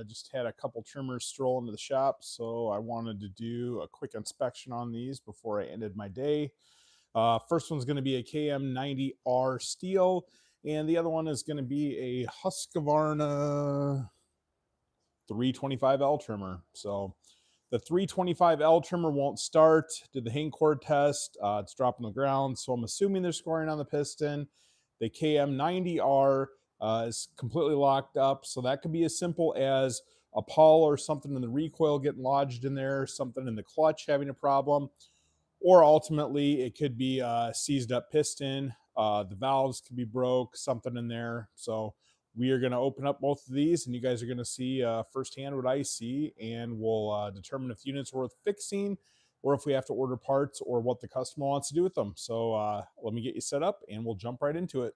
Just had a couple trimmers stroll into the shop, so I wanted to do a quick inspection on these before I ended my day. First one's going to be a KM90R steel, and the other one is going to be a Husqvarna 325L trimmer. So the 325L trimmer won't start. Did the hang cord test. It's dropping on the ground, so I'm assuming they're scoring on the piston. The KM90R is completely locked up, so that could be as simple as a pawl or something in the recoil getting lodged in there, something in the clutch having a problem, or ultimately it could be a seized up piston. The valves could be broke, something in there. So we are going to open up both of these, and you guys are going to see firsthand what I see, and we'll determine if the unit's worth fixing or if we have to order parts or what the customer wants to do with them. So let me get you set up, and we'll jump right into it.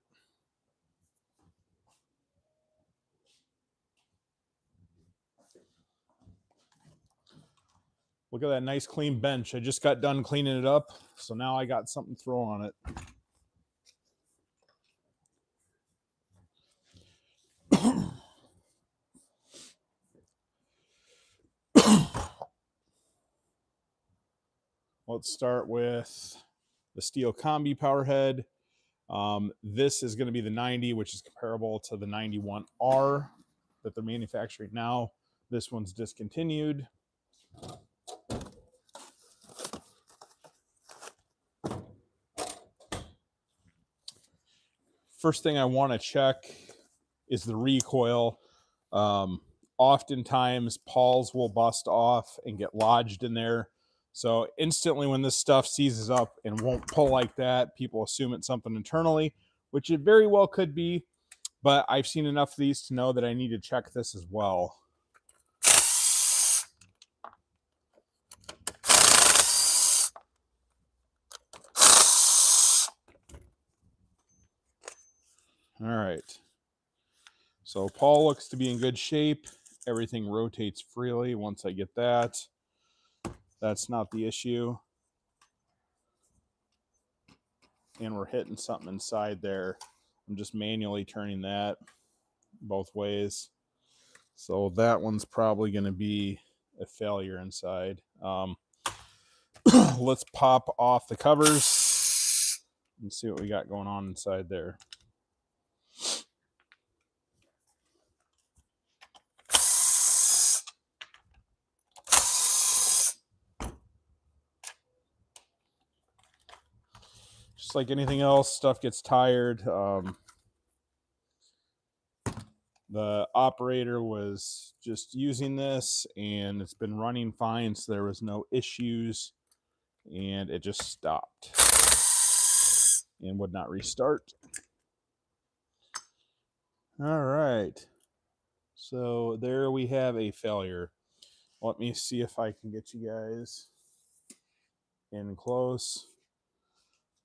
Look at that nice clean bench. I just got done cleaning it up, so now I got something to throw on it. Let's start with the steel combi power head. This is going to be the 90, which is comparable to the 91R that they're manufacturing now. This one's discontinued. First thing I want to check is the recoil. Oftentimes, pawls will bust off and get lodged in there. So instantly when this stuff seizes up and won't pull like that, people assume it's something internally, which it very well could be. But I've seen enough of these to know that I need to check this as well. All right. So pawl looks to be in good shape. Everything rotates freely once I get that. That's not the issue. And we're hitting something inside there. I'm just manually turning that both ways. So that one's probably going to be a failure inside. Let's pop off the covers and see what we got going on inside there. Just like anything else, stuff gets tired. The operator was just using this and it's been running fine, so there was no issues, and it just stopped and would not restart. All right, so there we have a failure. Let me see if I can get you guys in close.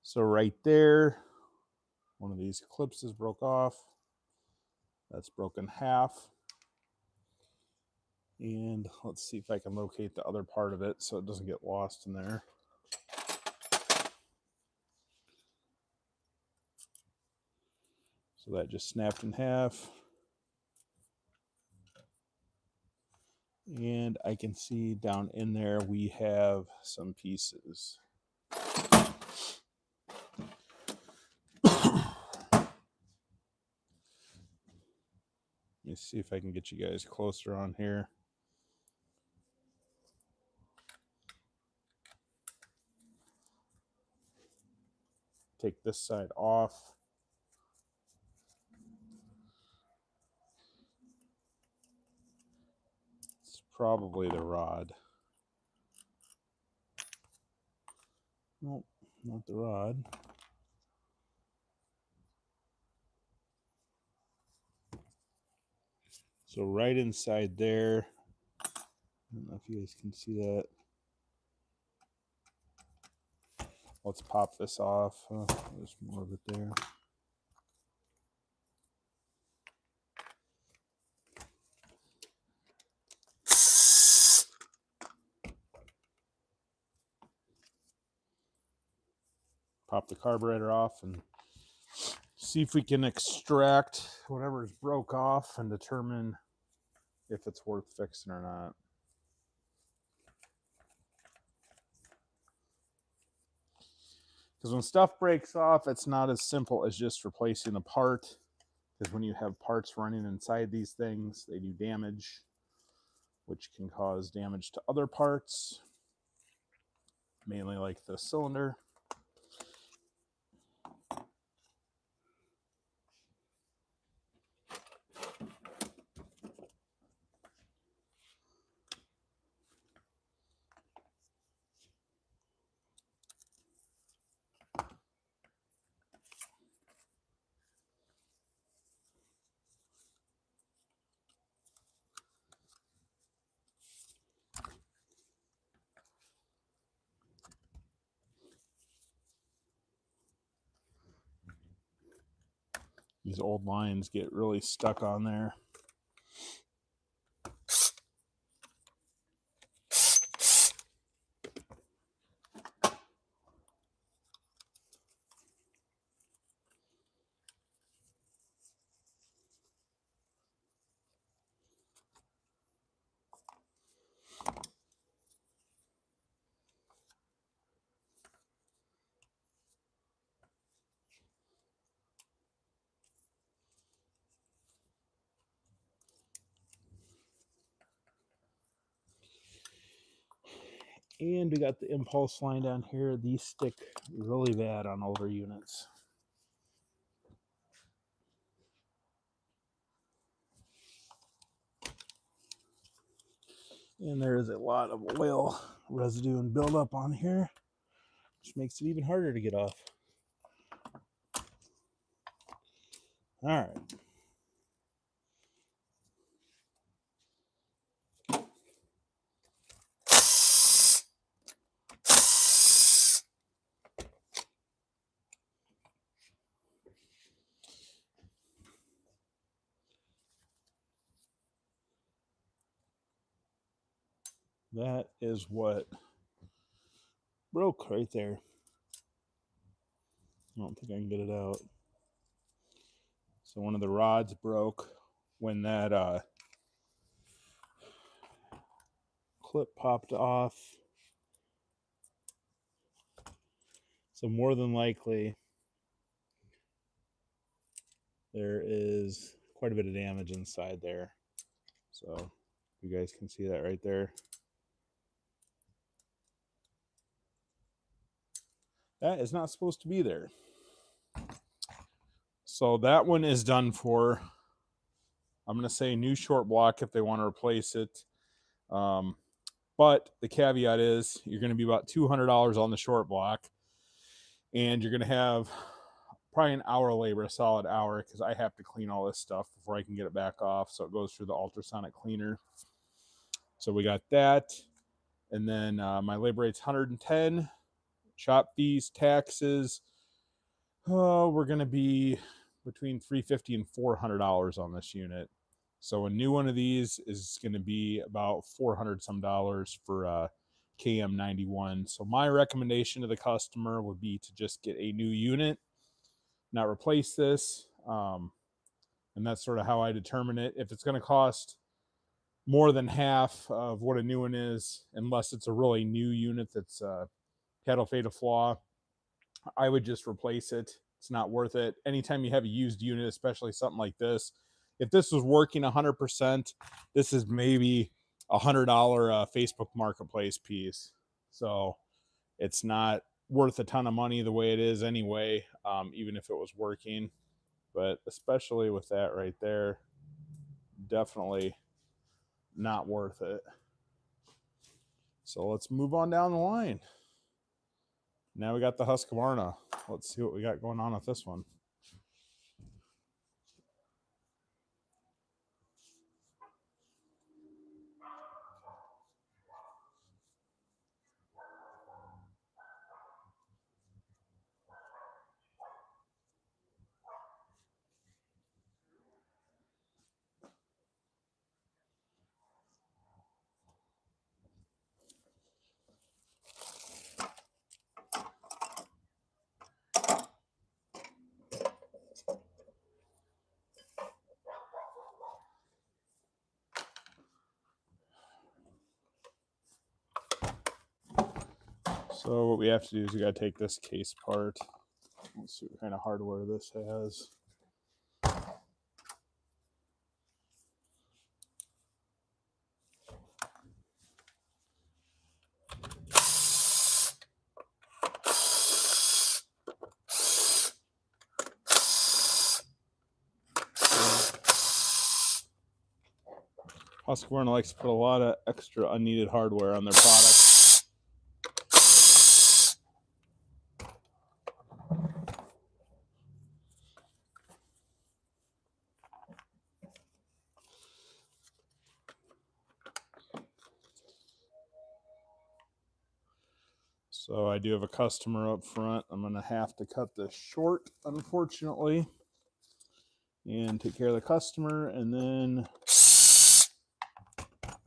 So right there, one of these clips is broke off. That's broken half. And let's see if I can locate the other part of it so it doesn't get lost in there. So that just snapped in half. And I can see down in there we have some pieces. Let me see if I can get you guys closer on here. Take this side off. It's probably the rod. Nope, not the rod. So right inside there, I don't know if you guys can see that. Let's pop this off. There's more of it there. Pop the carburetor off and see if we can extract whatever's broke off and determine if it's worth fixing or not. Because when stuff breaks off, it's not as simple as just replacing a part. Because when you have parts running inside these things, they do damage, which can cause damage to other parts, mainly like the cylinder. These old lines get really stuck on there. And we got the impulse line down here. These stick really bad on older units. And there is a lot of oil residue and buildup on here, which makes it even harder to get off. All right. That is what broke right there. I don't think I can get it out. So one of the rods broke when that clip popped off. So more than likely, there is quite a bit of damage inside there. So you guys can see that right there. That is not supposed to be there. So that one is done for. I'm going to say new short block if they want to replace it. But the caveat is you're going to be about $200 on the short block. And you're going to have probably an hour of labor, a solid hour, because I have to clean all this stuff before I can get it back off. So it goes through the ultrasonic cleaner. So we got that. And then my labor rate's 110. Shop fees, taxes. Oh, we're going to be between $350 and $400 on this unit. So a new one of these is going to be about $400 some dollars for KM91. So my recommendation to the customer would be to just get a new unit, not replace this. And that's sort of how I determine it. If it's going to cost more than half of what a new one is, unless it's a really new unit that's cattle fade a flaw, I would just replace it. It's not worth it. Anytime you have a used unit, especially something like this, if this was working 100%, this is maybe $100 Facebook Marketplace piece. So it's not worth a ton of money the way it is anyway, even if it was working. But especially with that right there, definitely not worth it. So let's move on down the line. Now we got the Husqvarna. Let's see what we got going on with this one. So what we have to do is we got to take this case apart. Let's see what kind of hardware this has. Husqvarna likes to put a lot of extra unneeded hardware on their products. So I do have a customer up front. I'm going to have to cut this short, unfortunately, and take care of the customer, and then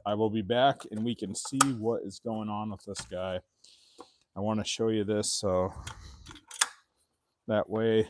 I will be back and we can see what is going on with this guy. I want to show you this so that way